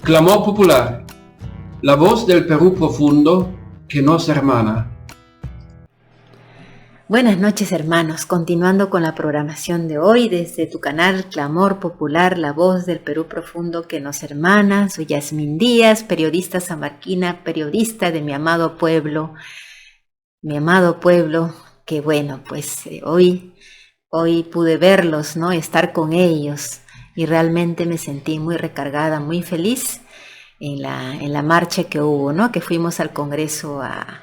Clamor popular, la voz del Perú profundo que nos hermana. Buenas noches, hermanos, continuando con la programación de hoy desde tu canal Clamor Popular, la voz del Perú profundo que nos hermana. Soy Yasmín Díaz, periodista sanmarquina, periodista de mi amado pueblo, que bueno, pues hoy pude verlos, ¿no? Estar con ellos y realmente me sentí muy recargada, muy feliz en la marcha que hubo, ¿no? Que fuimos al Congreso a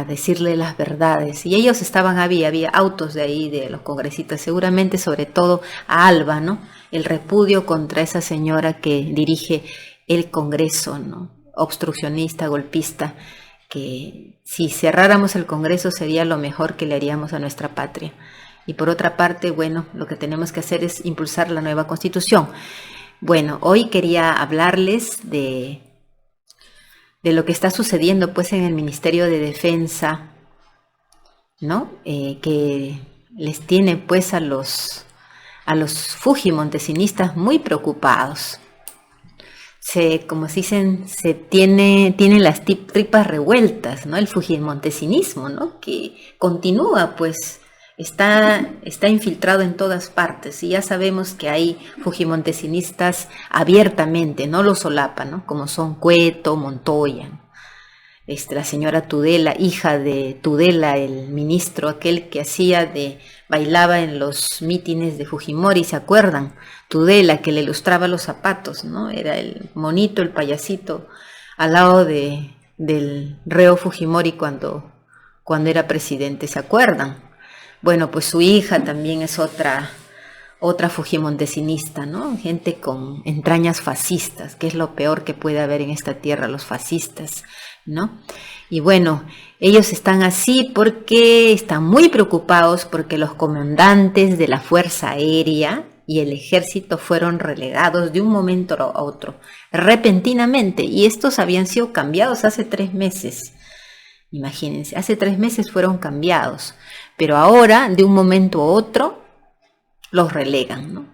decirle las verdades. Y ellos estaban, había autos de ahí, de los congresistas, seguramente sobre todo a Alba, ¿no? El repudio contra esa señora que dirige el Congreso, ¿no? Obstruccionista, golpista, que si cerráramos el Congreso sería lo mejor que le haríamos a nuestra patria. Y por otra parte, bueno, lo que tenemos que hacer es impulsar la nueva Constitución. Bueno, hoy quería hablarles de lo que está sucediendo pues en el Ministerio de Defensa, ¿no? Que les tiene pues a los fujimontesinistas muy preocupados. Como se dicen, tienen las tripas revueltas, ¿no? El fujimontesinismo, ¿no? Que continúa pues. Está infiltrado en todas partes y ya sabemos que hay fujimontesinistas abiertamente, no lo solapan, ¿no? Como son Cueto, Montoya, la señora Tudela, hija de Tudela, el ministro aquel que bailaba en los mítines de Fujimori, ¿se acuerdan? Tudela, que le ilustraba los zapatos, ¿no? Era el monito, el payasito, al lado del reo Fujimori cuando era presidente, ¿se acuerdan? Bueno, pues su hija también es otra fujimontesista, ¿no? Gente con entrañas fascistas, que es lo peor que puede haber en esta tierra, los fascistas, ¿no? Y bueno, ellos están así porque están muy preocupados porque los comandantes de la Fuerza Aérea y el Ejército fueron relegados de un momento a otro, repentinamente, y estos habían sido cambiados hace 3 meses. Imagínense, hace 3 meses fueron cambiados, pero ahora, de un momento a otro, los relegan, ¿no?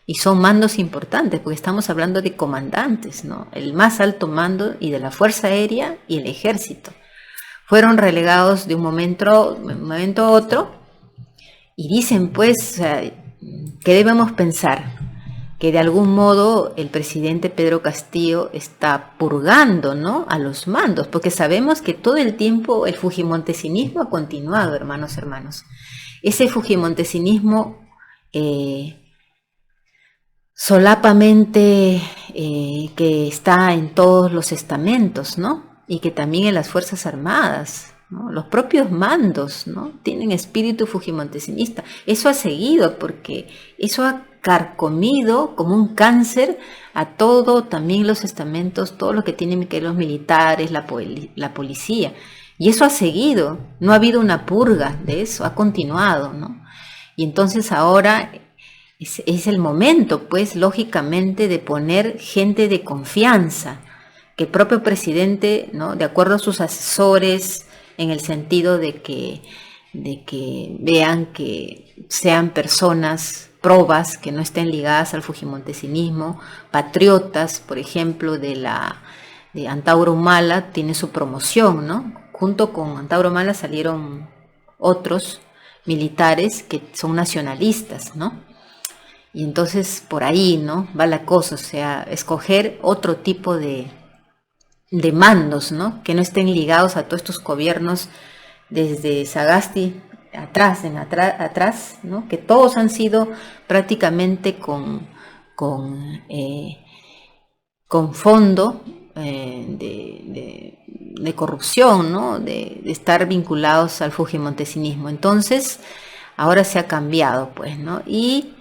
Y son mandos importantes, porque estamos hablando de comandantes, ¿no? El más alto mando y de la Fuerza Aérea y el Ejército. Fueron relegados de un momento a otro, y dicen, pues, que debemos pensar que de algún modo el presidente Pedro Castillo está purgando, ¿no? A los mandos, porque sabemos que todo el tiempo el fujimontesinismo ha continuado, hermanos. Ese fujimontesinismo solapamente que está en todos los estamentos, ¿no? Y que también en las Fuerzas Armadas, ¿no? Los propios mandos, ¿no? Tienen espíritu fujimontesista. Eso ha seguido porque eso ha carcomido como un cáncer a todo, también los estamentos, todo lo que tienen que ver los militares, la policía. Y eso ha seguido, no ha habido una purga de eso, ha continuado, ¿no? Y entonces ahora es el momento, pues, lógicamente, de poner gente de confianza, que el propio presidente, ¿no? De acuerdo a sus asesores, en el sentido de que vean que sean personas probas, que no estén ligadas al fujimontesinismo, patriotas, por ejemplo, de Antauro Humala, tiene su promoción, ¿no? Junto con Antauro Humala salieron otros militares que son nacionalistas, ¿no? Y entonces por ahí, ¿no? Va la cosa, o sea, escoger otro tipo de mandos, ¿no? Que no estén ligados a todos estos gobiernos desde Sagasti atrás, ¿no? Que todos han sido prácticamente con fondo de corrupción, ¿no? De estar vinculados al fujimontesinismo. Entonces, ahora se ha cambiado, pues, ¿no? Y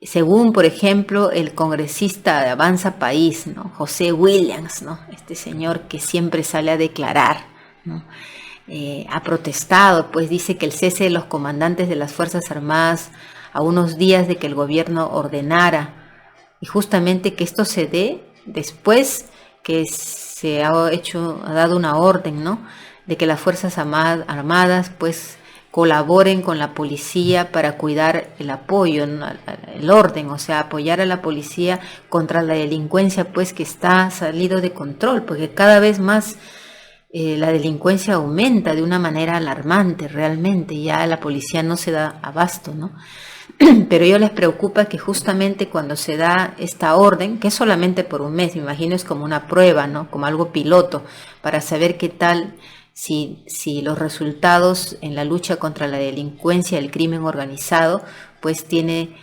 según, por ejemplo, el congresista de Avanza País, ¿no? José Williams, ¿no? Este señor que siempre sale a declarar, ¿no? Ha protestado, pues dice que el cese de los comandantes de las Fuerzas Armadas a unos días de que el gobierno ordenara, y justamente que esto se dé después que ha dado una orden, ¿no? De que las Fuerzas Armadas pues colaboren con la policía para cuidar el apoyo, ¿no? El orden, o sea, apoyar a la policía contra la delincuencia, pues que está salido de control, porque cada vez más la delincuencia aumenta de una manera alarmante, realmente, ya la policía no se da abasto, ¿no? Pero a ellos les preocupa que justamente cuando se da esta orden, que es solamente por un mes, me imagino es como una prueba, ¿no? Como algo piloto, para saber qué tal, si los resultados en la lucha contra la delincuencia, el crimen organizado, pues tiene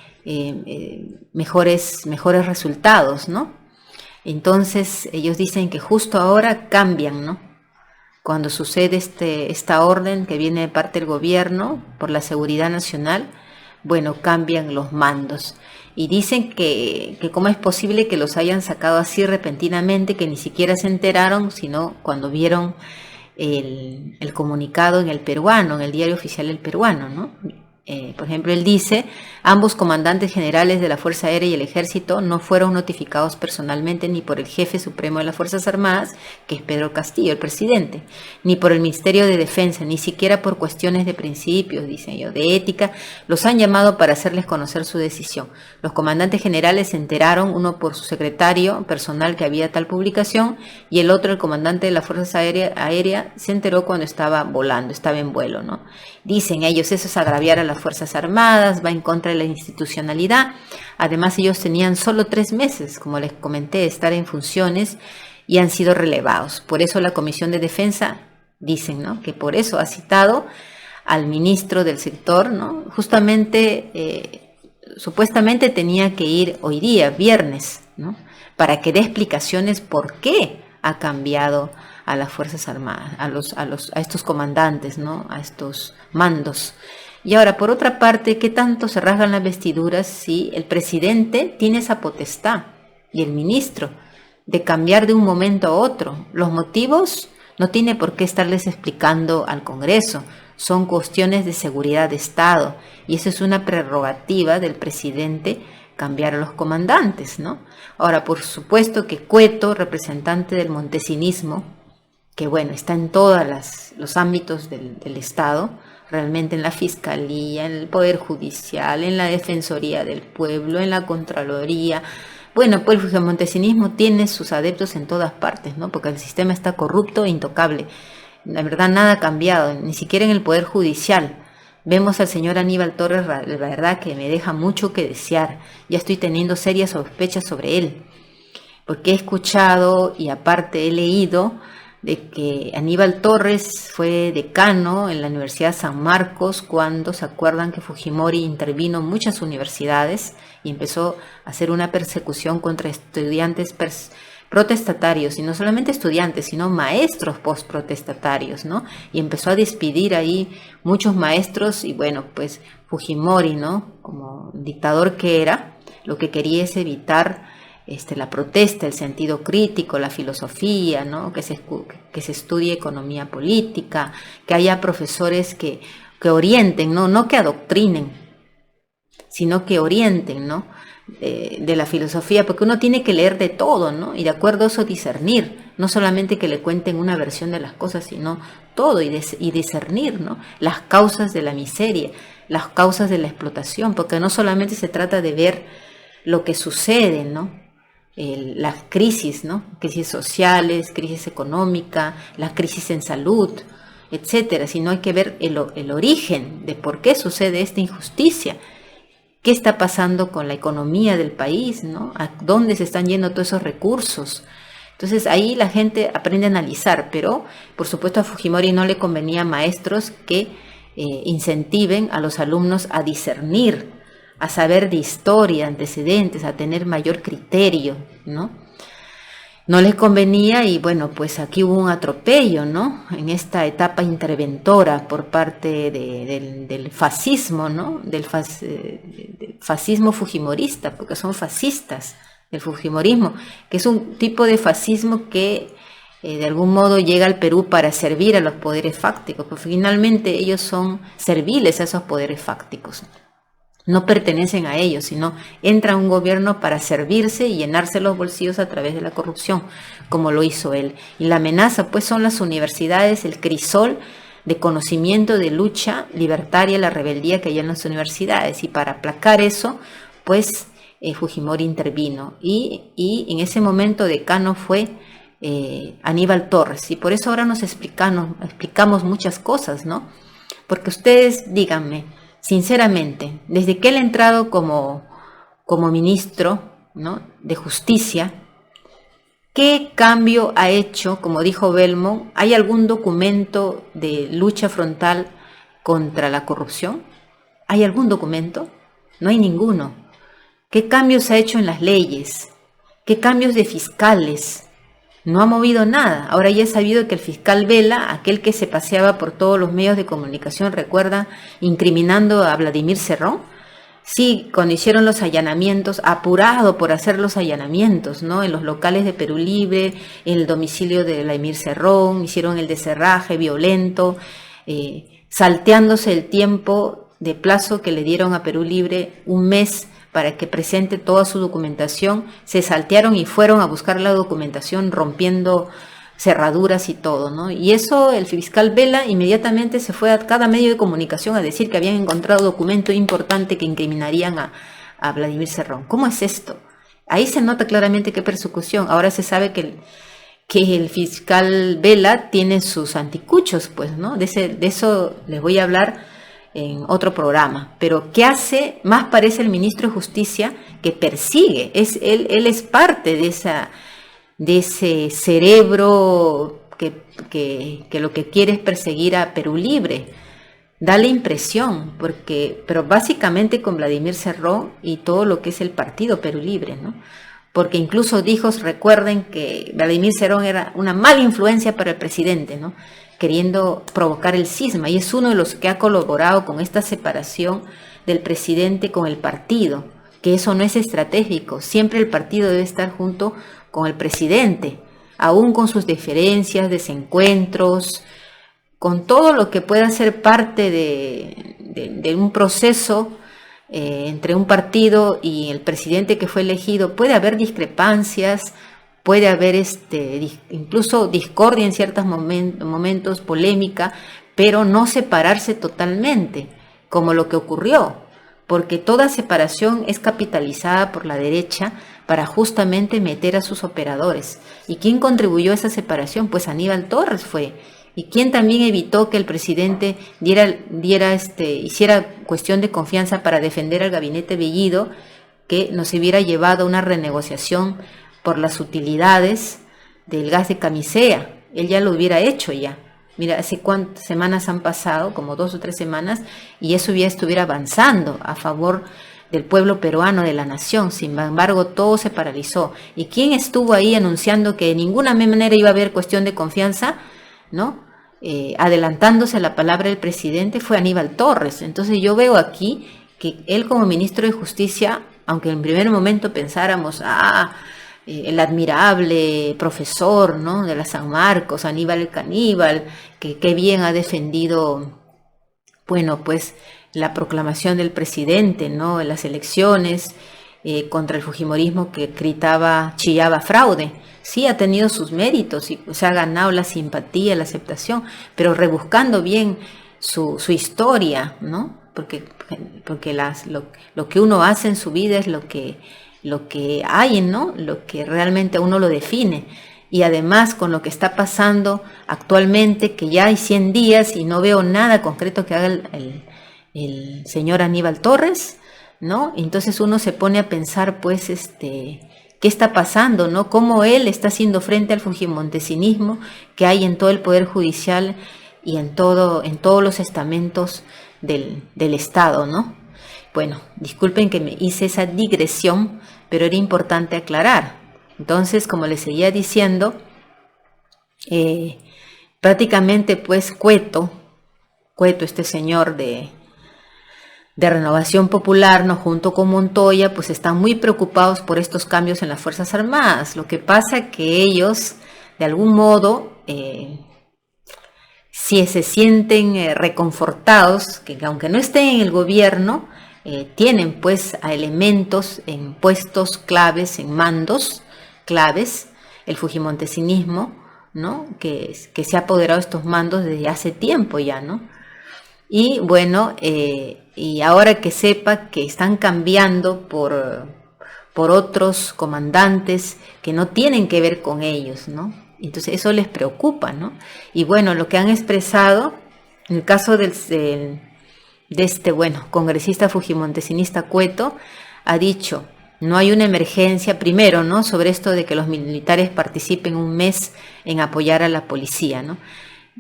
mejores resultados, ¿no? Entonces ellos dicen que justo ahora cambian, ¿no? Cuando sucede esta orden que viene de parte del gobierno por la seguridad nacional, bueno, cambian los mandos. Y dicen que cómo es posible que los hayan sacado así repentinamente, que ni siquiera se enteraron, sino cuando vieron el comunicado en el peruano, en el diario oficial del peruano, ¿no? Por ejemplo, él dice, ambos comandantes generales de la Fuerza Aérea y el Ejército no fueron notificados personalmente ni por el jefe supremo de las Fuerzas Armadas, que es Pedro Castillo, el presidente, ni por el Ministerio de Defensa, ni siquiera por cuestiones de principios, dicen ellos, de ética, los han llamado para hacerles conocer su decisión. Los comandantes generales se enteraron, uno por su secretario personal que había tal publicación, y el otro, el comandante de la Fuerza Aérea, se enteró cuando estaba volando, estaba en vuelo, ¿no? Dicen ellos, eso es agraviar a las Fuerzas Armadas, va en contra de la institucionalidad. Además, ellos tenían solo 3 meses, como les comenté, de estar en funciones y han sido relevados. Por eso la Comisión de Defensa, dicen, ¿no?, que por eso ha citado al ministro del sector, ¿no? Justamente, supuestamente tenía que ir hoy día, viernes, ¿no?, para que dé explicaciones por qué ha cambiado a las Fuerzas Armadas, a estos comandantes, ¿no?, a estos mandos. Y ahora, por otra parte, ¿qué tanto se rasgan las vestiduras si el presidente tiene esa potestad y el ministro de cambiar de un momento a otro? Los motivos no tiene por qué estarles explicando al Congreso, son cuestiones de seguridad de Estado y eso es una prerrogativa del presidente, cambiar a los comandantes, ¿no? Ahora, por supuesto que Cueto, representante del montesinismo, que bueno, está en todos los ámbitos del Estado, realmente en la Fiscalía, en el Poder Judicial, en la Defensoría del Pueblo, en la Contraloría. Bueno, pues el montesinismo tiene sus adeptos en todas partes, ¿no? Porque el sistema está corrupto e intocable. La verdad, nada ha cambiado, ni siquiera en el Poder Judicial. Vemos al señor Aníbal Torres, la verdad que me deja mucho que desear. Ya estoy teniendo serias sospechas sobre él, porque he escuchado y aparte he leído de que Aníbal Torres fue decano en la Universidad San Marcos cuando se acuerdan que Fujimori intervino en muchas universidades y empezó a hacer una persecución contra estudiantes protestatarios, y no solamente estudiantes, sino maestros postprotestatarios, ¿no? Y empezó a despedir ahí muchos maestros y bueno, pues Fujimori, ¿no?, como dictador que era, lo que quería es evitar la protesta, el sentido crítico, la filosofía, ¿no?, que se estudie economía política, que haya profesores que orienten, no que adoctrinen, sino que orienten, ¿no?, de la filosofía, porque uno tiene que leer de todo, ¿no?, y de acuerdo a eso discernir, no solamente que le cuenten una versión de las cosas, sino todo y discernir, ¿no?, las causas de la miseria, las causas de la explotación, porque no solamente se trata de ver lo que sucede, ¿no?, las crisis, ¿no?, crisis sociales, crisis económica, las crisis en salud, etcétera, sino hay que ver el origen de por qué sucede esta injusticia, qué está pasando con la economía del país, ¿no?, a dónde se están yendo todos esos recursos. Entonces ahí la gente aprende a analizar, pero por supuesto a Fujimori no le convenía maestros que incentiven a los alumnos a discernir, a saber de historia, antecedentes, a tener mayor criterio, ¿no? No les convenía y bueno, pues aquí hubo un atropello, ¿no?, en esta etapa interventora por parte del fascismo, ¿no?, del fascismo fujimorista, porque son fascistas, el fujimorismo, que es un tipo de fascismo que de algún modo llega al Perú para servir a los poderes fácticos, porque finalmente ellos son serviles a esos poderes fácticos. No pertenecen a ellos, sino entra a un gobierno para servirse y llenarse los bolsillos a través de la corrupción, como lo hizo él. Y la amenaza, pues, son las universidades, el crisol de conocimiento, de lucha libertaria, la rebeldía que hay en las universidades. Y para aplacar eso, pues Fujimori intervino. Y en ese momento decano fue Aníbal Torres. Y por eso ahora nos explicamos muchas cosas, ¿no? Porque ustedes, díganme, sinceramente, desde que él ha entrado como ministro, ¿no?, de Justicia, ¿qué cambio ha hecho? Como dijo Belmont, ¿hay algún documento de lucha frontal contra la corrupción? ¿Hay algún documento? No hay ninguno. ¿Qué cambios ha hecho en las leyes? ¿Qué cambios de fiscales? No ha movido nada. Ahora ya es sabido que el fiscal Vela, aquel que se paseaba por todos los medios de comunicación, recuerda, incriminando a Vladimir Cerrón. Sí, cuando hicieron los allanamientos, apurado por hacer los allanamientos, ¿no?, en los locales de Perú Libre, en el domicilio de Vladimir Cerrón, hicieron el descerraje violento, salteándose el tiempo de plazo que le dieron a Perú Libre, un mes para que presente toda su documentación. Se saltearon y fueron a buscar la documentación rompiendo cerraduras y todo, ¿no? Y eso el fiscal Vela inmediatamente se fue a cada medio de comunicación a decir que habían encontrado documento importante que incriminarían a Vladimir Cerrón. ¿Cómo es esto? Ahí se nota claramente qué persecución. Ahora se sabe que el fiscal Vela tiene sus anticuchos, pues, ¿no? De eso les voy a hablar en otro programa. Pero ¿qué hace? Más parece el ministro de Justicia que persigue. Él es parte de ese cerebro que lo que quiere es perseguir a Perú Libre. Da la impresión, pero básicamente con Vladimir Cerrón y todo lo que es el partido Perú Libre, ¿no? Porque incluso recuerden que Vladimir Cerrón era una mala influencia para el presidente, ¿no?, queriendo provocar el cisma, y es uno de los que ha colaborado con esta separación del presidente con el partido, que eso no es estratégico. Siempre el partido debe estar junto con el presidente, aún con sus diferencias, desencuentros, con todo lo que pueda ser parte de un proceso entre un partido y el presidente que fue elegido. Puede haber discrepancias, puede haber incluso discordia en ciertos momentos, polémica, pero no separarse totalmente, como lo que ocurrió, porque toda separación es capitalizada por la derecha para justamente meter a sus operadores. ¿Y quién contribuyó a esa separación? Pues Aníbal Torres fue. ¿Y quién también evitó que el presidente hiciera cuestión de confianza para defender al gabinete Bellido, que nos hubiera llevado a una renegociación por las utilidades del gas de camisea? Él ya lo hubiera hecho ya. Mira, hace cuántas semanas han pasado, como 2 o 3 semanas, y eso ya estuviera avanzando a favor del pueblo peruano, de la nación. Sin embargo, todo se paralizó. ¿Y quién estuvo ahí anunciando que de ninguna manera iba a haber cuestión de confianza, ¿no? Adelantándose a la palabra del presidente, fue Aníbal Torres. Entonces yo veo aquí que él, como ministro de Justicia, aunque en primer momento pensáramos, el admirable profesor, ¿no?, de la San Marcos, Aníbal el Caníbal, que bien ha defendido, bueno, pues la proclamación del presidente, ¿no?, en las elecciones, contra el fujimorismo que chillaba fraude. Sí, ha tenido sus méritos y se ha ganado la simpatía, la aceptación, pero rebuscando bien su historia, ¿no? Porque lo que uno hace en su vida es lo que hay, ¿no?, lo que realmente a uno lo define. Y además, con lo que está pasando actualmente, que ya hay 100 días y no veo nada concreto que haga el señor Aníbal Torres, ¿no? Entonces uno se pone a pensar, pues, ¿qué está pasando, no? Cómo él está haciendo frente al fujimontesinismo que hay en todo el Poder Judicial y en todos los estamentos del Estado, ¿no? Bueno, disculpen que me hice esa digresión, pero era importante aclarar. Entonces, como les seguía diciendo, prácticamente, pues, Cueto, este señor de Renovación Popular, ¿no?, junto con Montoya, pues están muy preocupados por estos cambios en las Fuerzas Armadas. Lo que pasa que ellos, de algún modo, si se sienten reconfortados, que aunque no estén en el gobierno, tienen pues a elementos en puestos claves, en mandos claves, el fujimontesinismo, ¿no? Que se ha apoderado de estos mandos desde hace tiempo ya, ¿no? Y bueno, y ahora que sepa que están cambiando por otros comandantes que no tienen que ver con ellos, ¿no? Entonces eso les preocupa, ¿no? Y bueno, lo que han expresado, en el caso de este, bueno, congresista fujimontesinista Cueto, ha dicho, no hay una emergencia, primero, ¿no? Sobre esto de que los militares participen un mes en apoyar a la policía, ¿no?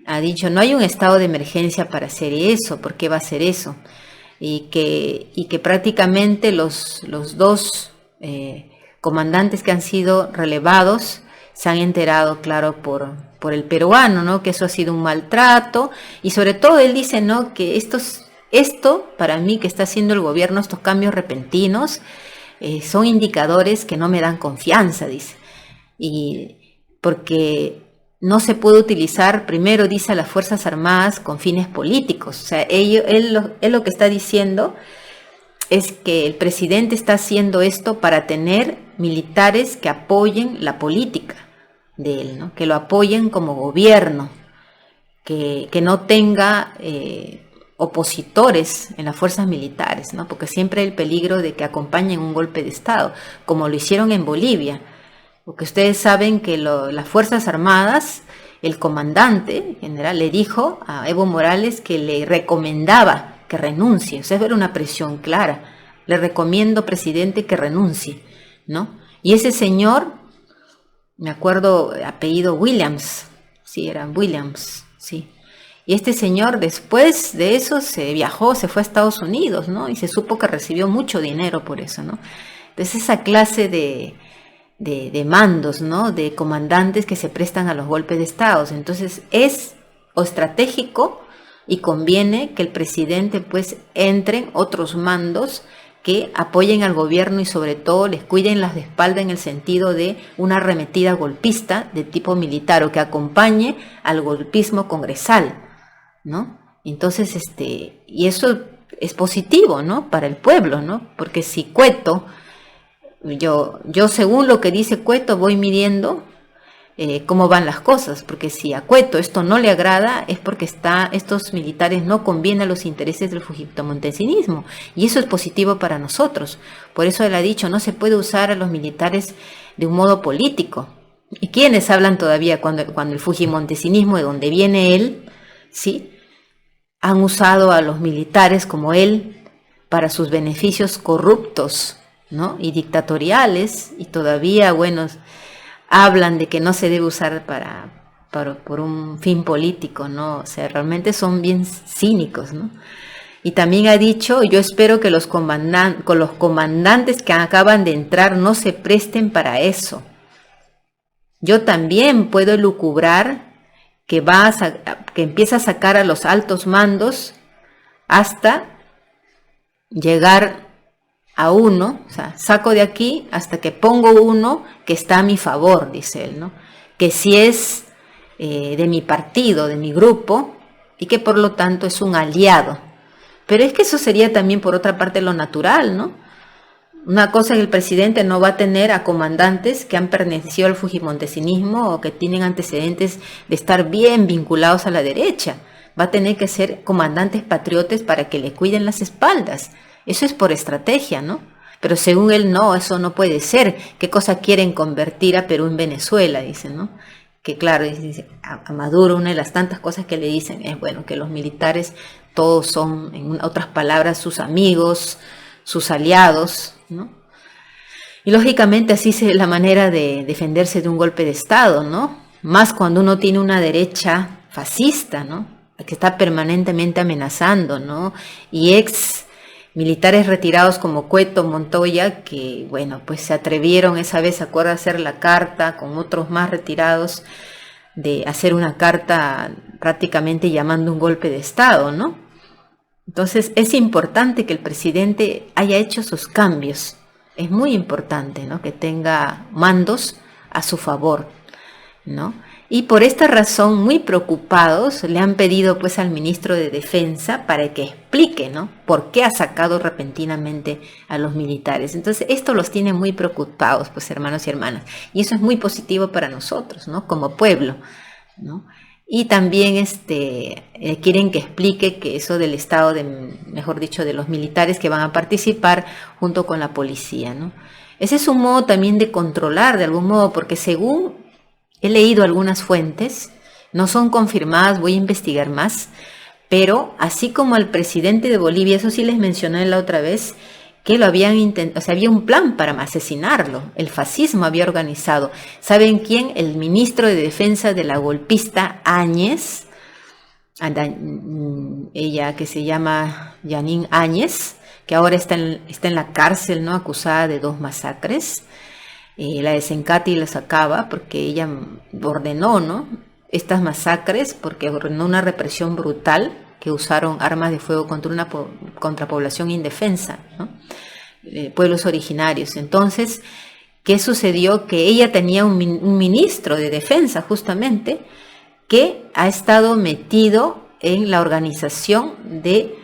Ha dicho, no hay un estado de emergencia para hacer eso, ¿por qué va a hacer eso? Y que prácticamente los dos comandantes que han sido relevados se han enterado, claro, por el peruano, ¿no? Que eso ha sido un maltrato, y sobre todo él dice, ¿no? Que esto, para mí, que está haciendo el gobierno, estos cambios repentinos, son indicadores que no me dan confianza, dice. Y porque no se puede utilizar, primero dice, a las Fuerzas Armadas con fines políticos. O sea, él lo que está diciendo es que el presidente está haciendo esto para tener militares que apoyen la política de él, ¿no? Que lo apoyen como gobierno, que no tenga opositores en las fuerzas militares, ¿no? Porque siempre hay el peligro de que acompañen un golpe de Estado, como lo hicieron en Bolivia. Porque ustedes saben que las Fuerzas Armadas, el comandante general le dijo a Evo Morales que le recomendaba que renuncie. O sea, era una presión clara. Le recomiendo, presidente, que renuncie, ¿no? Y ese señor, me acuerdo, apellido Williams, sí, era Williams, sí. Y este señor, después de eso, se fue a Estados Unidos, ¿no? Y se supo que recibió mucho dinero por eso, ¿no? Entonces, esa clase de mandos, ¿no? De comandantes que se prestan a los golpes de Estado. Entonces, es estratégico y conviene que el presidente, pues, entren otros mandos que apoyen al gobierno y sobre todo les cuiden las de espalda en el sentido de una arremetida golpista de tipo militar o que acompañe al golpismo congresal, ¿no? Entonces, y eso es positivo, ¿no? Para el pueblo, ¿no? Porque si Cueto, yo según lo que dice Cueto voy midiendo cómo van las cosas, porque si a Cueto esto no le agrada es porque estos militares no convienen a los intereses del fujimontesinismo, y eso es positivo para nosotros. Por eso él ha dicho, no se puede usar a los militares de un modo político. ¿Y quiénes hablan todavía cuando el fujimontesinismo, de donde viene él, sí, han usado a los militares como él para sus beneficios corruptos, ¿no? Y dictatoriales, y todavía, bueno, hablan de que no se debe usar por un fin político, ¿no? O sea, realmente son bien cínicos, ¿no? Y también ha dicho, yo espero que los comandantes que acaban de entrar no se presten para eso. Yo también puedo elucubrar que empieza a sacar a los altos mandos hasta llegar a uno, o sea, saco de aquí hasta que pongo uno que está a mi favor, dice él, ¿no? Que si es de mi partido, de mi grupo, y que por lo tanto es un aliado. Pero es que eso sería también por otra parte lo natural, ¿no? Una cosa es que el presidente no va a tener a comandantes que han pertenecido al fujimontesinismo o que tienen antecedentes de estar bien vinculados a la derecha. Va a tener que ser comandantes patriotas para que le cuiden las espaldas. Eso es por estrategia, ¿no? Pero según él, no, eso no puede ser. ¿Qué cosa quieren convertir a Perú en Venezuela? Dicen, ¿no? Que claro, dice, a Maduro una de las tantas cosas que le dicen es, bueno, que los militares todos son, en otras palabras, sus amigos, sus aliados, ¿no? Y lógicamente así es la manera de defenderse de un golpe de Estado, ¿no? Más cuando uno tiene una derecha fascista, ¿no? Que está permanentemente amenazando, ¿no? Y ex militares retirados como Cueto, Montoya, que, bueno, pues se atrevieron esa vez, ¿se acuerda?, a hacer la carta con otros más retirados, de hacer una carta prácticamente llamando un golpe de Estado, ¿no? Entonces es importante que el presidente haya hecho sus cambios. Es muy importante, ¿no?, que tenga mandos a su favor, ¿no? Y por esta razón, muy preocupados, le han pedido pues al ministro de Defensa para que explique, ¿no?, por qué ha sacado repentinamente a los militares. Entonces esto los tiene muy preocupados, pues, hermanos y hermanas. Y eso es muy positivo para nosotros, ¿no?, como pueblo, ¿no? Y también quieren que explique que eso del estado mejor dicho, de los militares que van a participar junto con la policía, ¿no? Ese es un modo también de controlar de algún modo, porque según he leído algunas fuentes, no son confirmadas, voy a investigar más, pero así como al presidente de Bolivia, eso sí les mencioné la otra vez, que lo habían intentado, o sea, había un plan para asesinarlo, el fascismo había organizado. ¿Saben quién? El ministro de Defensa de la golpista Áñez, ella que se llama Janine Áñez, que ahora está en la cárcel, ¿no? Acusada de 2 masacres. La de Sencati la sacaba porque ella ordenó, ¿no? Estas masacres, porque ordenó una represión brutal, que usaron armas de fuego contra población indefensa, ¿no? Pueblos originarios. Entonces, ¿qué sucedió? Que ella tenía un ministro de defensa, justamente, que ha estado metido en la organización de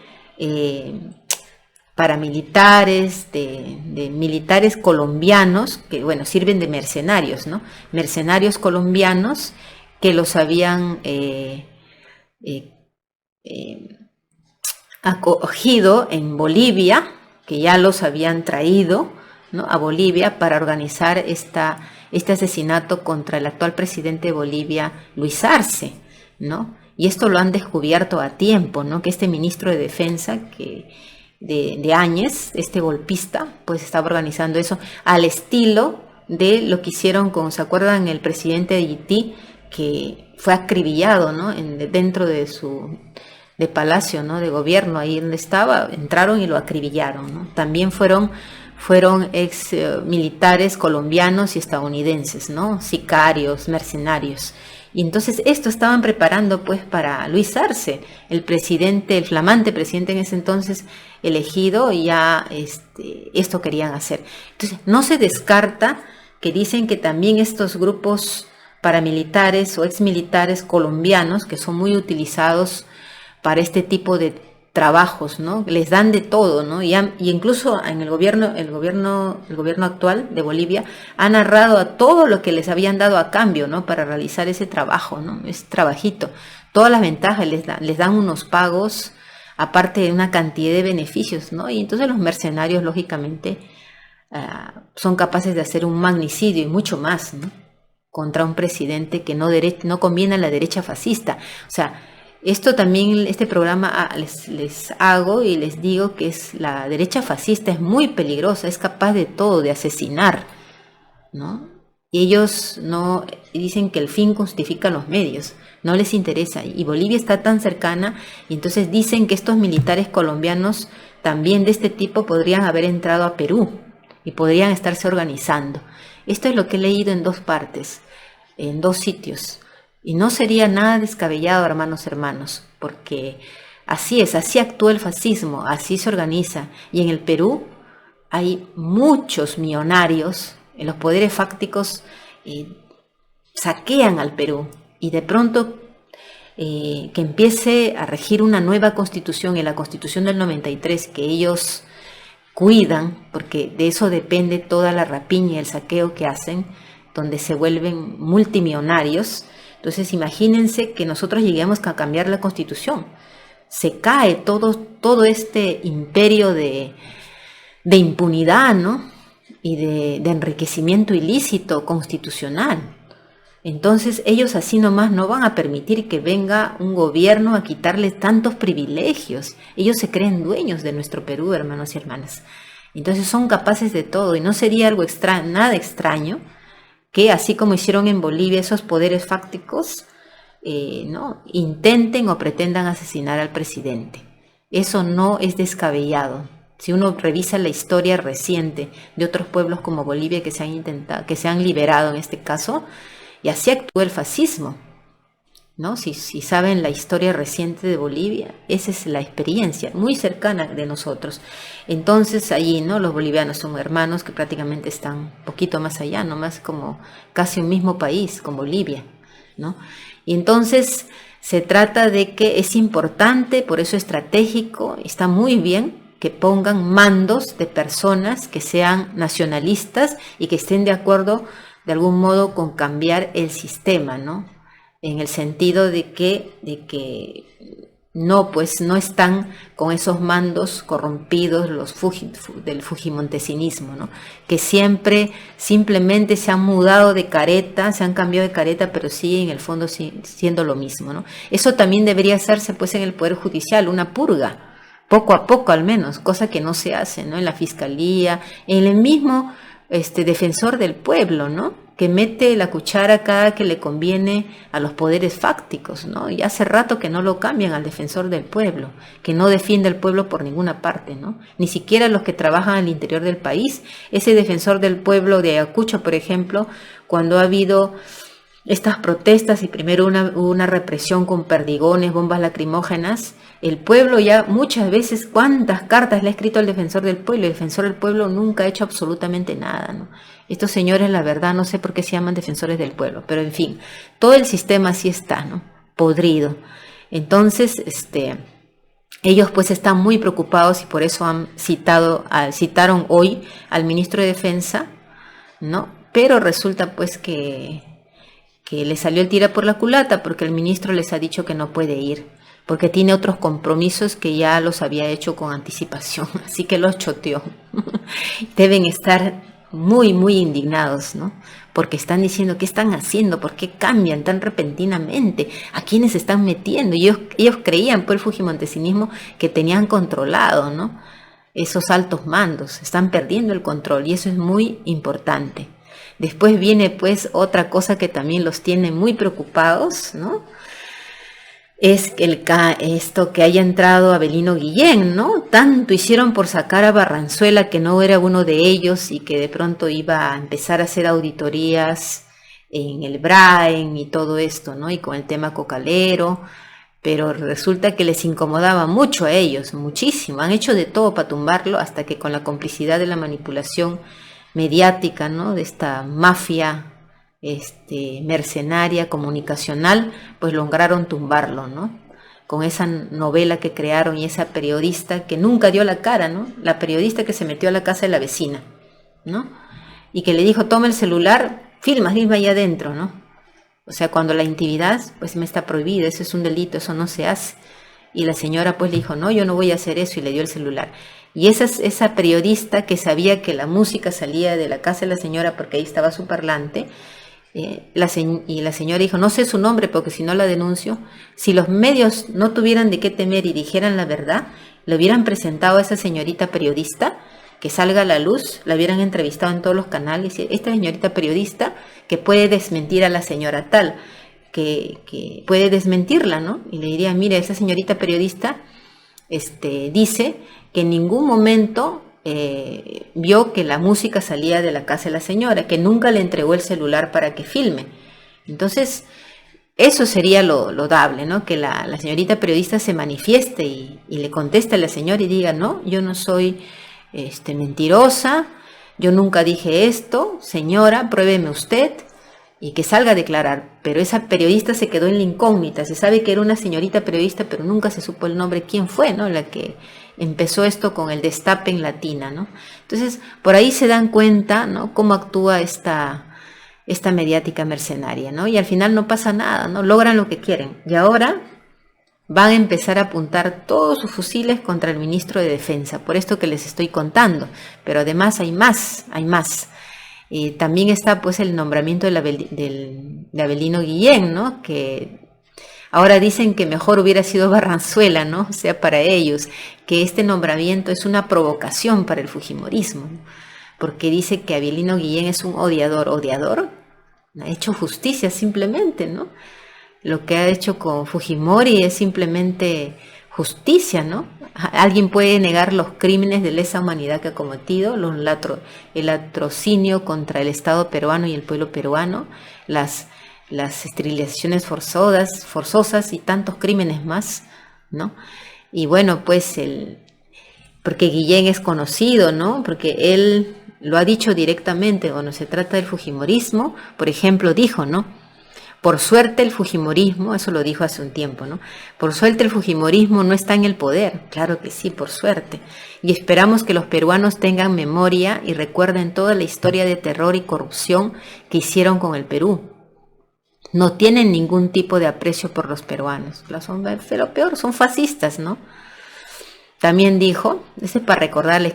paramilitares, de militares colombianos, que bueno, sirven de mercenarios, ¿no? Mercenarios colombianos que los habían acogido en Bolivia, que ya los habían traído, ¿no?, a Bolivia para organizar este asesinato contra el actual presidente de Bolivia, Luis Arce, ¿no? Y esto lo han descubierto a tiempo, ¿no? Que este ministro de Defensa de Áñez, este golpista, pues estaba organizando eso al estilo de lo que hicieron con, ¿se acuerdan? El presidente de Haití, que fue acribillado, ¿no? Dentro de su palacio, ¿no?, de gobierno, ahí donde estaba, entraron y lo acribillaron, ¿no? También fueron ex militares colombianos y estadounidenses, ¿no? Sicarios, mercenarios. Y entonces esto estaban preparando pues para Luis Arce, el flamante presidente en ese entonces elegido, y ya esto querían hacer. Entonces no se descarta que dicen que también estos grupos paramilitares o exmilitares colombianos, que son muy utilizados para este tipo de trabajos, ¿no? Les dan de todo, ¿no? Y incluso en el gobierno actual de Bolivia ha narrado a todo lo que les habían dado a cambio, ¿no?, para realizar ese trabajo, ¿no? Ese trabajito. Todas las ventajas les dan unos pagos, aparte de una cantidad de beneficios, ¿no? Y entonces los mercenarios, lógicamente, son capaces de hacer un magnicidio y mucho más, ¿no?, contra un presidente que no conviene a la derecha fascista. O sea, esto también, este programa les hago y les digo que la derecha fascista es muy peligrosa, es capaz de todo, de asesinar, ¿no? Y ellos no dicen que el fin justifica los medios, no les interesa. Y Bolivia está tan cercana, y entonces dicen que estos militares colombianos también de este tipo podrían haber entrado a Perú y podrían estarse organizando. Esto es lo que he leído en 2 partes, en 2 sitios. Y no sería nada descabellado, hermanos, porque así es, así actúa el fascismo, así se organiza. Y en el Perú hay muchos millonarios, en los poderes fácticos saquean al Perú, y de pronto que empiece a regir una nueva constitución, en la constitución del 93, que ellos cuidan, porque de eso depende toda la rapiña y el saqueo que hacen, donde se vuelven multimillonarios. Entonces imagínense que nosotros lleguemos a cambiar la constitución. Se cae todo este imperio de impunidad, ¿no?, y de enriquecimiento ilícito constitucional. Entonces ellos así nomás no van a permitir que venga un gobierno a quitarles tantos privilegios. Ellos se creen dueños de nuestro Perú, hermanos y hermanas. Entonces son capaces de todo, y no sería algo nada extraño que, así como hicieron en Bolivia esos poderes fácticos, ¿no?, intenten o pretendan asesinar al presidente. Eso no es descabellado. Si uno revisa la historia reciente de otros pueblos como Bolivia que se han liberado en este caso, y así actúa el fascismo, ¿no? Si saben la historia reciente de Bolivia, esa es la experiencia muy cercana de nosotros. Entonces allí, ¿no?, los bolivianos son hermanos que prácticamente están un poquito más allá, nomás como casi un mismo país con Bolivia, ¿no? Y entonces se trata de que es importante, por eso estratégico, está muy bien que pongan mandos de personas que sean nacionalistas y que estén de acuerdo de algún modo con cambiar el sistema, ¿no? en el sentido de que no, pues no están con esos mandos corrompidos del fujimontesinismo, ¿no? Que siempre simplemente se han mudado de careta, se han cambiado de careta, pero sí en el fondo siendo lo mismo, ¿no? Eso también debería hacerse pues en el Poder Judicial, una purga, poco a poco al menos, cosa que no se hace, ¿no? En la Fiscalía, en el mismo defensor del pueblo, ¿no? Que mete la cuchara cada que le conviene a los poderes fácticos, ¿no? Y hace rato que no lo cambian al defensor del pueblo, que no defiende al pueblo por ninguna parte, ¿no? Ni siquiera los que trabajan al interior del país. Ese defensor del pueblo de Ayacucho, por ejemplo, cuando ha habido estas protestas y primero una represión con perdigones, bombas lacrimógenas, el pueblo ya muchas veces, cuántas cartas le ha escrito al defensor del pueblo, el defensor del pueblo nunca ha hecho absolutamente nada, ¿no? Estos señores, la verdad, no sé por qué se llaman defensores del pueblo, pero en fin, todo el sistema así está, ¿no? Podrido. Entonces, ellos pues están muy preocupados y por eso citaron hoy al ministro de Defensa, ¿no? Pero resulta pues que le salió el tira por la culata porque el ministro les ha dicho que no puede ir, porque tiene otros compromisos que ya los había hecho con anticipación, así que los choteó. Deben estar muy, muy indignados, ¿no? Porque están diciendo, ¿qué están haciendo? ¿Por qué cambian tan repentinamente? ¿A quiénes se están metiendo? Y ellos creían, por el fujimontesinismo, que tenían controlado, ¿no? Esos altos mandos, están perdiendo el control y eso es muy importante. Después viene pues otra cosa que también los tiene muy preocupados, ¿no? Es que esto que haya entrado Avelino Guillén, ¿no? Tanto hicieron por sacar a Barranzuela, que no era uno de ellos y que de pronto iba a empezar a hacer auditorías en el Braen y todo esto, ¿no? Y con el tema cocalero, pero resulta que les incomodaba mucho a ellos, muchísimo. Han hecho de todo para tumbarlo hasta que con la complicidad de la manipulación mediática, ¿no? De esta mafia mercenaria, comunicacional, pues lograron tumbarlo, ¿no? Con esa novela que crearon y esa periodista que nunca dio la cara, ¿no? La periodista que se metió a la casa de la vecina, ¿no? Y que le dijo, toma el celular, filma ahí adentro, ¿no? O sea, cuando la intimidad, pues me está prohibida, eso es un delito, eso no se hace. Y la señora pues le dijo, no, yo no voy a hacer eso, y le dio el celular. Y esa periodista que sabía que la música salía de la casa de la señora porque ahí estaba su parlante, y la señora dijo, no sé su nombre porque si no la denuncio. Si los medios no tuvieran de qué temer y dijeran la verdad, le hubieran presentado a esa señorita periodista que salga a la luz, la hubieran entrevistado en todos los canales, esta señorita periodista que puede desmentir a la señora tal, que puede desmentirla, ¿no? Y le diría, mire, esa señorita periodista dice que en ningún momento vio que la música salía de la casa de la señora, que nunca le entregó el celular para que filme. Entonces, eso sería lo dable, ¿no? Que la señorita periodista se manifieste y le conteste a la señora y diga, no, yo no soy mentirosa, yo nunca dije esto, señora, pruébeme usted, y que salga a declarar. Pero esa periodista se quedó en la incógnita, se sabe que era una señorita periodista, pero nunca se supo el nombre, quién fue, ¿no? La que empezó esto con el destape en Latina, ¿no? Entonces, por ahí se dan cuenta, ¿no? Cómo actúa esta mediática mercenaria, ¿no? Y al final no pasa nada, ¿no? Logran lo que quieren. Y ahora van a empezar a apuntar todos sus fusiles contra el ministro de Defensa, por esto que les estoy contando. Pero además hay más. También está pues el nombramiento de Avelino Guillén, ¿no? Que ahora dicen que mejor hubiera sido Barranzuela, ¿no? O sea, para ellos, que este nombramiento es una provocación para el fujimorismo, ¿no? Porque dice que Avelino Guillén es un odiador. Ha hecho justicia simplemente, ¿no? Lo que ha hecho con Fujimori es simplemente justicia, ¿no? Alguien puede negar los crímenes de lesa humanidad que ha cometido, el latrocinio contra el Estado peruano y el pueblo peruano, las esterilizaciones forzosas y tantos crímenes más, ¿no? Y bueno, pues porque Guillén es conocido, ¿no? Porque él lo ha dicho directamente cuando se trata del fujimorismo. Por ejemplo, dijo, ¿no? Por suerte el fujimorismo, eso lo dijo hace un tiempo, ¿no? Por suerte el fujimorismo no está en el poder, claro que sí, por suerte. Y esperamos que los peruanos tengan memoria y recuerden toda la historia de terror y corrupción que hicieron con el Perú. no tienen ningún tipo de aprecio por los peruanos. Lo peor, son fascistas, ¿no? También dijo, ese es para recordarles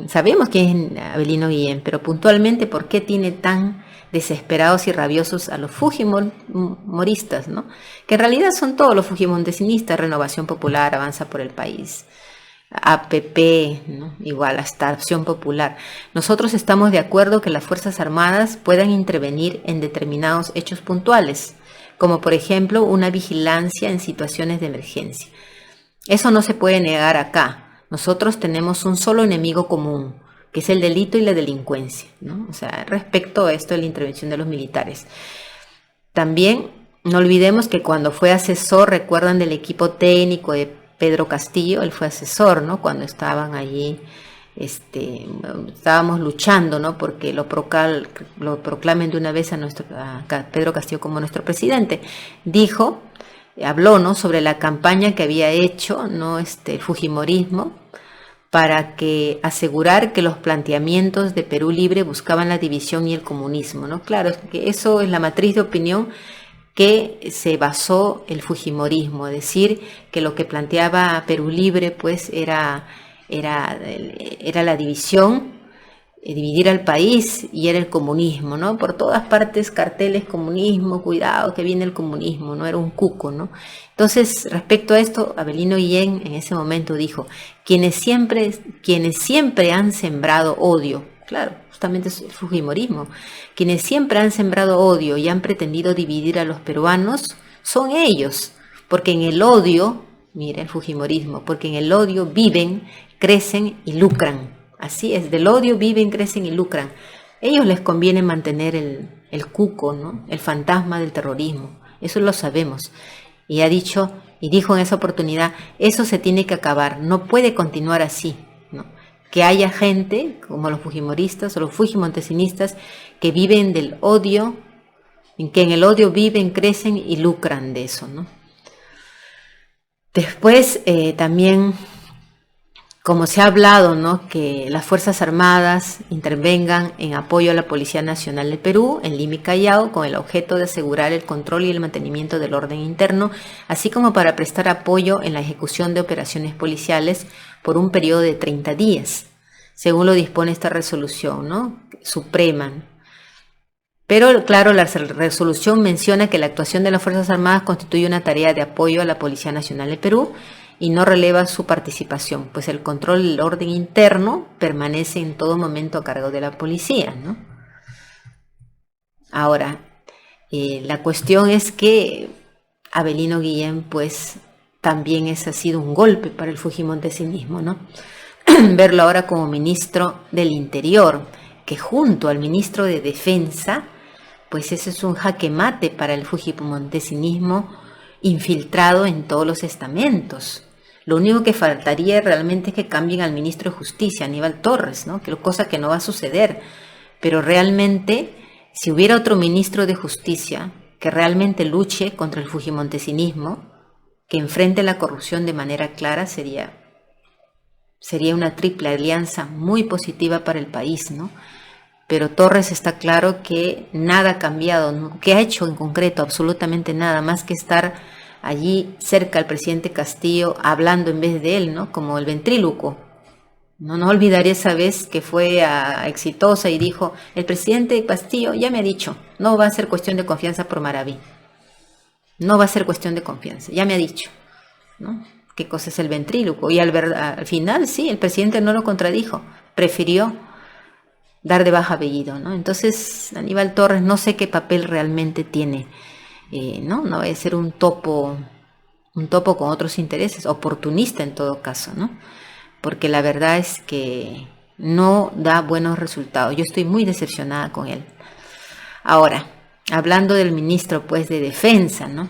sabemos quién es Avelino Guillén, pero puntualmente por qué tiene tan desesperados y rabiosos a los fujimoristas, ¿no? Que en realidad son todos los fujimontesinistas, Renovación Popular, Avanza por el País, APP, ¿no? Igual hasta Acción Popular. Nosotros estamos de acuerdo que las Fuerzas Armadas puedan intervenir en determinados hechos puntuales, como por ejemplo una vigilancia en situaciones de emergencia. Eso no se puede negar acá. Nosotros tenemos un solo enemigo común, que es el delito y la delincuencia, ¿no? O sea, respecto a esto de la intervención de los militares. También no olvidemos que cuando fue asesor, recuerdan del equipo técnico de Pedro Castillo, él fue asesor, ¿no? Cuando estaban allí, estábamos luchando, ¿no? Porque lo proclamen de una vez a Pedro Castillo como nuestro presidente. Habló, ¿no? Sobre la campaña que había hecho, ¿no? El fujimorismo, para asegurar que los planteamientos de Perú Libre buscaban la división y el comunismo, ¿no? Claro, es que eso es la matriz de opinión que se basó el fujimorismo, decir que lo que planteaba Perú Libre pues era la división, dividir al país, y era el comunismo, ¿no? Por todas partes carteles, comunismo, cuidado que viene el comunismo, ¿no? Era un cuco, ¿no? Entonces, respecto a esto, Avelino Guillén en ese momento dijo, quienes siempre han sembrado odio, claro, justamente es el fujimorismo, quienes siempre han sembrado odio y han pretendido dividir a los peruanos, son ellos, porque en el odio, mira el fujimorismo, porque en el odio viven, crecen y lucran. Así es, del odio viven, crecen y lucran. Ellos les conviene mantener el cuco, ¿no? El fantasma del terrorismo. Eso lo sabemos. Y dijo en esa oportunidad, eso se tiene que acabar, no puede continuar así, ¿no? Que haya gente, como los fujimoristas o los fujimontesinistas, que viven del odio, que en el odio viven, crecen y lucran de eso, ¿no? Después también, como se ha hablado, ¿no? Que las Fuerzas Armadas intervengan en apoyo a la Policía Nacional del Perú, en Lima y Callao, con el objeto de asegurar el control y el mantenimiento del orden interno, así como para prestar apoyo en la ejecución de operaciones policiales por un periodo de 30 días, según lo dispone esta resolución, ¿no? Suprema. Pero claro, la resolución menciona que la actuación de las Fuerzas Armadas constituye una tarea de apoyo a la Policía Nacional del Perú, y no releva su participación, pues el control del orden interno permanece en todo momento a cargo de la policía, ¿no? Ahora, la cuestión es que Avelino Guillén, pues, también ha sido un golpe para el fujimontesinismo, ¿no? Verlo ahora como ministro del Interior, que junto al ministro de Defensa, pues ese es un jaque mate para el fujimontesinismo infiltrado en todos los estamentos. Lo único que faltaría realmente es que cambien al ministro de Justicia, Aníbal Torres, ¿no? Cosa que no va a suceder. Pero realmente, si hubiera otro ministro de Justicia que realmente luche contra el fujimontesinismo, que enfrente la corrupción de manera clara, sería una triple alianza muy positiva para el país, ¿no? Pero Torres está claro que nada ha cambiado, ¿no? ¿Qué ha hecho en concreto? Absolutamente nada, más que estar allí cerca al presidente Castillo hablando en vez de él, ¿no? Como el ventrílocuo. No olvidaré esa vez que fue exitosa y dijo, el presidente Castillo ya me ha dicho, no va a ser cuestión de confianza por Maraví. No va a ser cuestión de confianza, ya me ha dicho, ¿no? ¿Qué cosa es el ventrílocuo? Y al final, sí, el presidente no lo contradijo, prefirió dar de baja apellido, ¿no? Entonces, Aníbal Torres no sé qué papel realmente tiene. No va a ser un topo con otros intereses, oportunista en todo caso, ¿no? Porque la verdad es que no da buenos resultados. Yo estoy muy decepcionada con él. Ahora, hablando del ministro, pues, de Defensa, ¿no?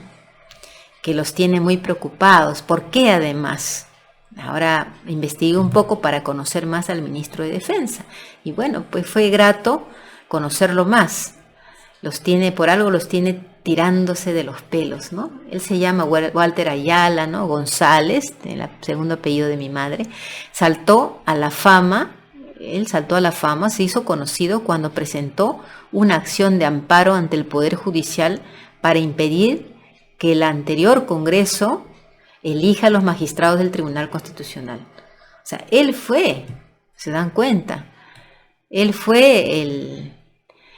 Que los tiene muy preocupados. ¿Por qué además? Ahora investigué un poco para conocer más al ministro de Defensa. Y bueno, pues fue grato conocerlo más. Por algo los tiene tirándose de los pelos, ¿no? Él se llama Walter Ayala, ¿no? González, el segundo apellido de mi madre. Él saltó a la fama, se hizo conocido cuando presentó una acción de amparo ante el Poder Judicial para impedir que el anterior Congreso elija a los magistrados del Tribunal Constitucional. O sea, él fue, ¿se dan cuenta? Él fue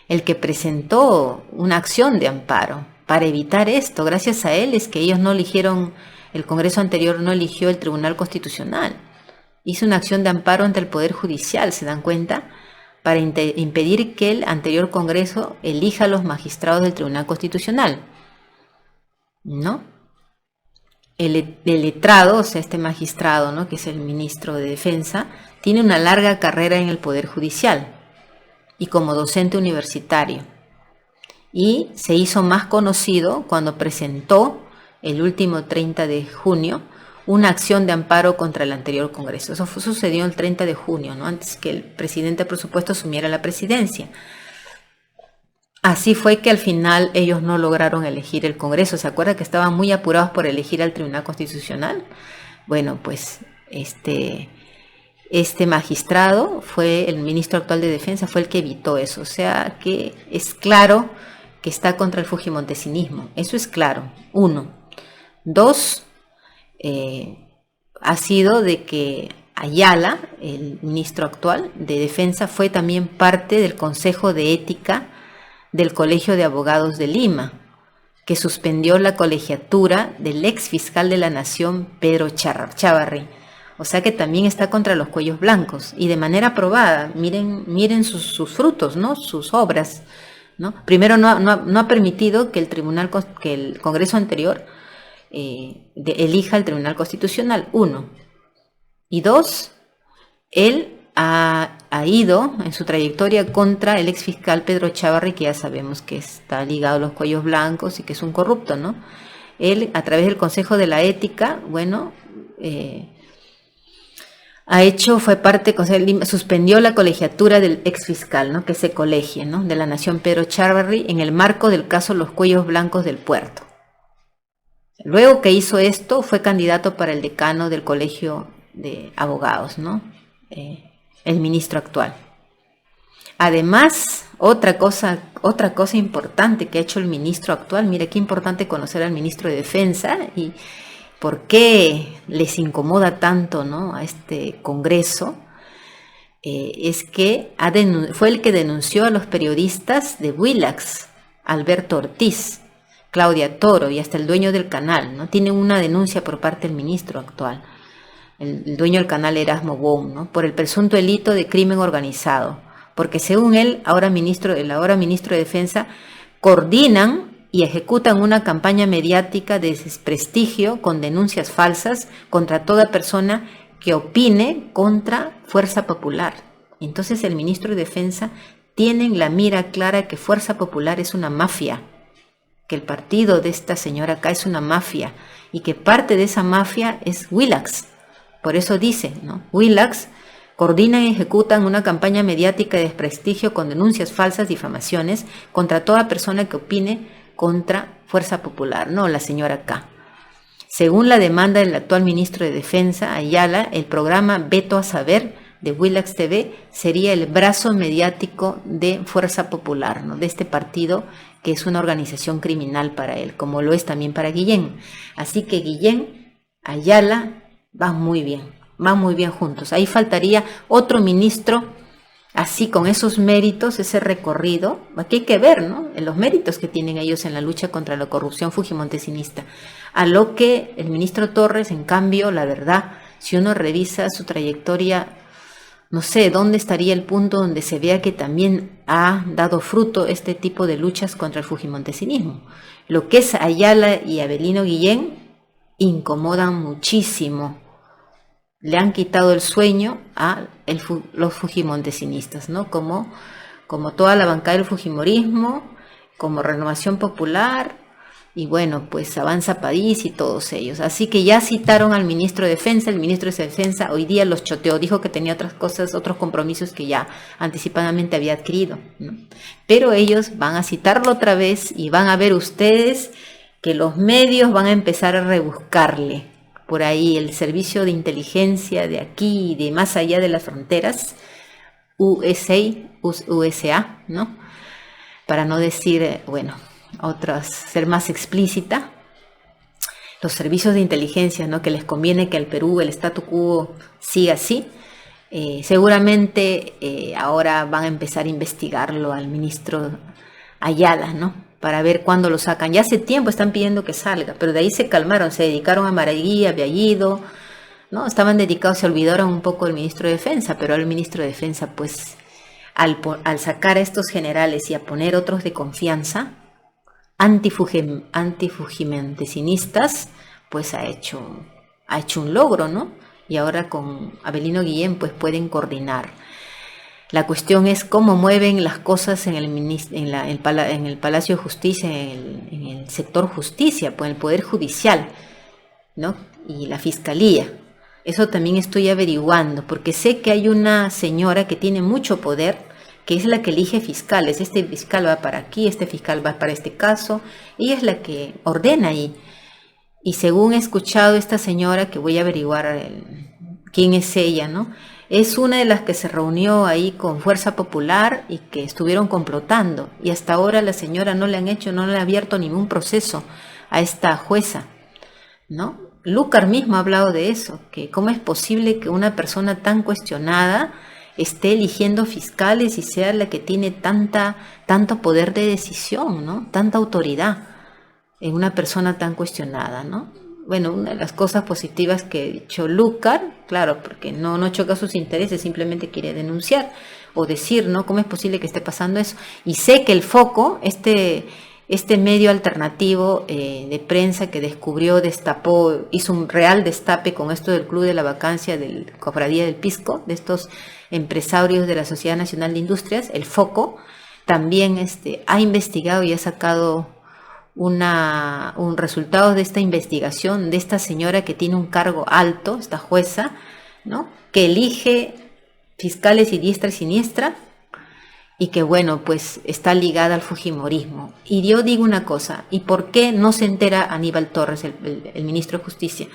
el que presentó una acción de amparo para evitar esto. Gracias a él es que ellos no eligieron, el Congreso anterior no eligió el Tribunal Constitucional. Hizo una acción de amparo ante el Poder Judicial, ¿se dan cuenta? Para impedir que el anterior Congreso elija a los magistrados del Tribunal Constitucional, ¿no? El letrado, o sea, este magistrado, ¿no?, que es el ministro de Defensa, tiene una larga carrera en el Poder Judicial y como docente universitario. Y se hizo más conocido cuando presentó el último 30 de junio una acción de amparo contra el anterior Congreso. Eso sucedió el 30 de junio, ¿no?, antes que el presidente, por supuesto, asumiera la presidencia. Así fue que al final ellos no lograron elegir el Congreso. ¿Se acuerda que estaban muy apurados por elegir al Tribunal Constitucional? Bueno, pues este magistrado fue el ministro actual de Defensa, fue el que evitó eso. O sea que es claro que está contra el fujimontesinismo. Eso es claro. 1. 2, ha sido de que Ayala, el ministro actual de Defensa, fue también parte del Consejo de Ética del Colegio de Abogados de Lima, que suspendió la colegiatura del ex fiscal de la Nación, Pedro Chávarri. O sea que también está contra los cuellos blancos y de manera probada. Miren sus frutos, ¿no?, sus obras, ¿no? Primero, no ha permitido que el Congreso anterior elija el Tribunal Constitucional, 1. Y 2, él ha ido en su trayectoria contra el ex fiscal Pedro Chávarri, que ya sabemos que está ligado a los cuellos blancos y que es un corrupto, ¿no? Él, a través del Consejo de la Ética, bueno, suspendió la colegiatura del ex fiscal, ¿no?, que se colegie, ¿no?, de la Nación, Pedro Chávarri, en el marco del caso Los Cuellos Blancos del Puerto. Luego que hizo esto, fue candidato para el decano del Colegio de Abogados, ¿no?, el ministro actual. Además, otra cosa importante que ha hecho el ministro actual, mire qué importante conocer al ministro de Defensa y por qué les incomoda tanto, ¿no?, a este Congreso, es que fue el que denunció a los periodistas de Willax, Alberto Ortiz, Claudia Toro y hasta el dueño del canal, ¿no? Tiene una denuncia por parte del ministro actual. El dueño del canal, Erasmo Wong, ¿no?, por el presunto delito de crimen organizado, porque según él, el ahora ministro de Defensa, coordinan y ejecutan una campaña mediática de desprestigio con denuncias falsas contra toda persona que opine contra Fuerza Popular. Entonces el ministro de Defensa tiene en la mira clara que Fuerza Popular es una mafia, que el partido de esta señora acá es una mafia y que parte de esa mafia es Willax. Por eso dice, ¿no?, Willax coordinan y ejecutan una campaña mediática de desprestigio con denuncias falsas, difamaciones contra toda persona que opine contra Fuerza Popular, no la señora K. Según la demanda del actual ministro de Defensa, Ayala, el programa Veto a Saber de Willax TV sería el brazo mediático de Fuerza Popular, ¿no?, de este partido que es una organización criminal para él, como lo es también para Guillén. Así que Guillén, Ayala, van muy bien juntos. Ahí faltaría otro ministro, así con esos méritos, ese recorrido. Aquí hay que ver, ¿no?, en los méritos que tienen ellos en la lucha contra la corrupción fujimontesinista. A lo que el ministro Torres, en cambio, la verdad, si uno revisa su trayectoria, no sé dónde estaría el punto donde se vea que también ha dado fruto este tipo de luchas contra el fujimontesinismo. Lo que es Ayala y Avelino Guillén incomodan muchísimo. Le han quitado el sueño a los fujimontesinistas, ¿no?, como toda la bancada del fujimorismo, como Renovación Popular, y bueno, pues Avanza País y todos ellos. Así que ya citaron al ministro de Defensa. El ministro de Defensa hoy día los choteó, dijo que tenía otras cosas, otros compromisos que ya anticipadamente había adquirido, ¿no? Pero ellos van a citarlo otra vez y van a ver ustedes que los medios van a empezar a rebuscarle por ahí el servicio de inteligencia de aquí y de más allá de las fronteras, USA, ¿no?, para no decir, bueno, otras ser más explícita. Los servicios de inteligencia, ¿no? Que les conviene que al Perú el statu quo siga así. Seguramente ahora van a empezar a investigarlo al ministro Ayala, ¿no? Para ver cuándo lo sacan. Ya hace tiempo están pidiendo que salga, pero de ahí se calmaron, se dedicaron a Maragui, a Bellido, ¿no? Estaban dedicados, se olvidaron un poco del ministro de Defensa, pero ahora el ministro de Defensa, pues, al sacar a estos generales y a poner otros de confianza, antifujimantesinistas, pues ha hecho un logro, ¿no? Y ahora con Avelino Guillén pues pueden coordinar. La cuestión es cómo mueven las cosas en el Palacio de Justicia, en el sector justicia, pues en el Poder Judicial, ¿no? Y la Fiscalía. Eso también estoy averiguando, porque sé que hay una señora que tiene mucho poder, que es la que elige fiscales. Este fiscal va para aquí, este fiscal va para este caso. Ella es la que ordena ahí. Y según he escuchado esta señora, que voy a averiguar quién es ella, ¿no? Es una de las que se reunió ahí con Fuerza Popular y que estuvieron complotando. Y hasta ahora la señora no le ha abierto ningún proceso a esta jueza, ¿no? Lucar mismo ha hablado de eso, que cómo es posible que una persona tan cuestionada esté eligiendo fiscales y sea la que tiene tanto poder de decisión, ¿no? Tanta autoridad en una persona tan cuestionada, ¿no? Bueno, una de las cosas positivas que ha dicho Lucar, claro, porque no choca sus intereses, simplemente quiere denunciar o decir, ¿no? ¿Cómo es posible que esté pasando eso? Y sé que el Foco, este medio alternativo de prensa que destapó, hizo un real destape con esto del Club de la Vacancia, del Cofradía del Pisco, de estos empresarios de la Sociedad Nacional de Industrias, el Foco, también ha investigado y ha sacado un resultado de esta investigación de esta señora que tiene un cargo alto, esta jueza, ¿no? Que elige fiscales y diestra y siniestra, y que bueno, pues está ligada al fujimorismo. Y yo digo una cosa, ¿y por qué no se entera Aníbal Torres, el ministro de Justicia?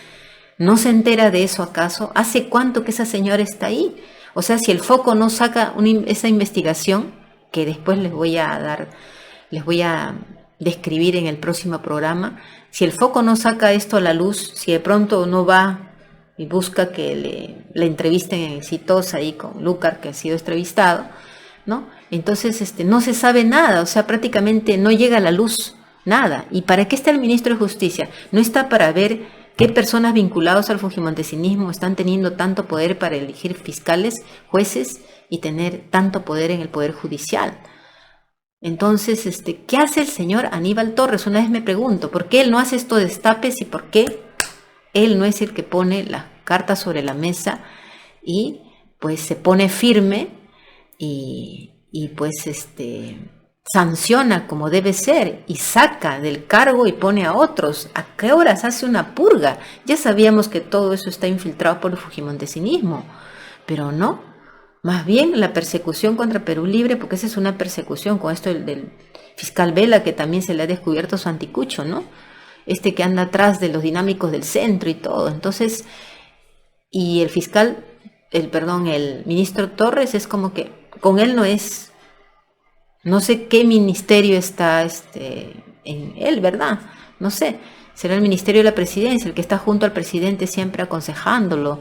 ¿No se entera de eso acaso? ¿Hace cuánto que esa señora está ahí? O sea, si el Foco no saca esa investigación, que después les voy a describir en el próximo programa, si el Foco no saca esto a la luz, si de pronto no va y busca que le entrevisten en Exitosa ahí con Lucar, que ha sido entrevistado, ¿no? Entonces no se sabe nada, o sea, prácticamente no llega a la luz nada. ¿Y para qué está el ministro de Justicia? No está para ver qué personas vinculadas al fujimontesinismo están teniendo tanto poder para elegir fiscales, jueces y tener tanto poder en el Poder Judicial. Entonces, ¿qué hace el señor Aníbal Torres? Una vez me pregunto, ¿por qué él no hace estos destapes y por qué él no es el que pone las cartas sobre la mesa y pues se pone firme y pues sanciona como debe ser y saca del cargo y pone a otros? ¿A qué horas hace una purga? Ya sabíamos que todo eso está infiltrado por el fujimontesinismo, pero no. Más bien la persecución contra Perú Libre, porque esa es una persecución con esto del fiscal Vela, que también se le ha descubierto su anticucho, ¿no? Que anda atrás de los dinámicos del centro y todo. Entonces, y el ministro Torres es como que con él no sé qué ministerio está en él, ¿verdad? No sé, será el Ministerio de la Presidencia, el que está junto al presidente siempre aconsejándolo,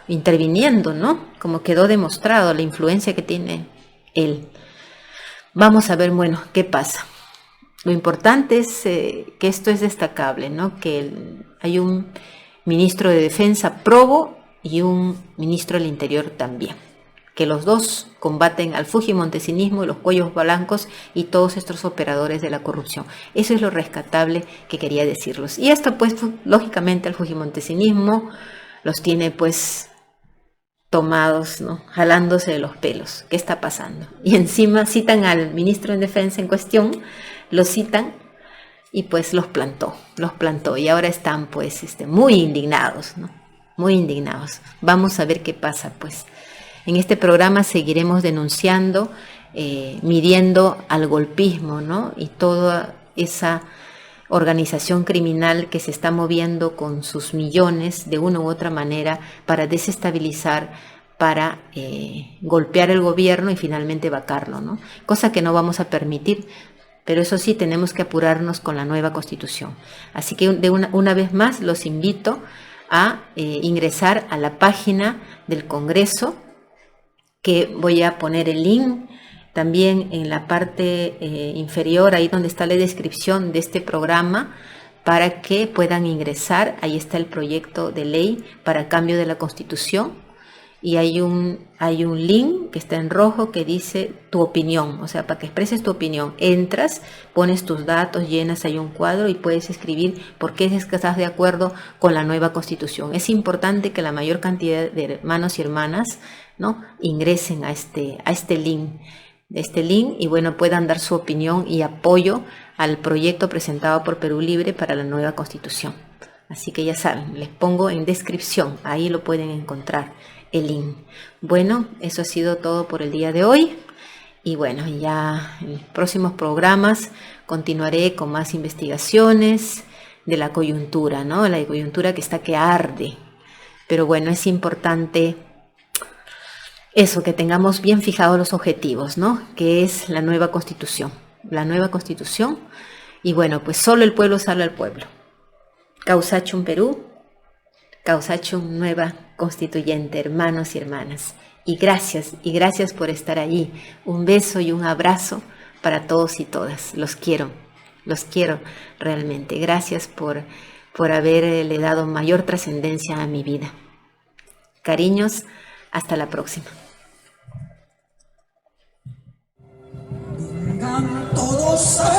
interviniendo, ¿no? Como quedó demostrado la influencia que tiene él. Vamos a ver, bueno, qué pasa. Lo importante es que esto es destacable, ¿no? Que hay un ministro de Defensa probo y un ministro del Interior también. Que los dos combaten al fujimontesinismo y los cuellos blancos y todos estos operadores de la corrupción. Eso es lo rescatable que quería decirlos. Y esto, pues, lógicamente, al fujimontesinismo los tiene, pues, tomados, ¿no? Jalándose de los pelos. ¿Qué está pasando? Y encima citan al ministro de Defensa en cuestión, lo citan y pues los plantó. Y ahora están, pues, muy indignados, ¿no? Muy indignados. Vamos a ver qué pasa, pues. En este programa seguiremos denunciando, midiendo al golpismo, ¿no? Y toda esa organización criminal que se está moviendo con sus millones de una u otra manera para desestabilizar, para golpear el gobierno y finalmente vacarlo, ¿no? Cosa que no vamos a permitir. Pero eso sí, tenemos que apurarnos con la nueva Constitución. Así que una vez más los invito a ingresar a la página del Congreso, que voy a poner el link también en la parte inferior, ahí donde está la descripción de este programa, para que puedan ingresar. Ahí está el proyecto de ley para cambio de la Constitución. Y hay un link que está en rojo que dice tu opinión, o sea, para que expreses tu opinión. Entras, pones tus datos, llenas ahí un cuadro y puedes escribir por qué es que estás de acuerdo con la nueva Constitución. Es importante que la mayor cantidad de hermanos y hermanas, ¿no?, ingresen a este link, y bueno, puedan dar su opinión y apoyo al proyecto presentado por Perú Libre para la nueva Constitución. Así que ya saben, les pongo en descripción, ahí lo pueden encontrar el link. Bueno, eso ha sido todo por el día de hoy. Y bueno, ya en los próximos programas continuaré con más investigaciones de la coyuntura, ¿no? La coyuntura que está que arde. Pero bueno, es importante eso, que tengamos bien fijados los objetivos, ¿no? Que es la nueva Constitución. La nueva Constitución. Y bueno, pues solo el pueblo salva al pueblo. Causachum Perú. Causachum Nueva Constituyente, hermanos y hermanas. Y gracias por estar allí. Un beso y un abrazo para todos y todas. Los quiero realmente. Gracias por haberle dado mayor trascendencia a mi vida. Cariños, hasta la próxima. Vengan todos a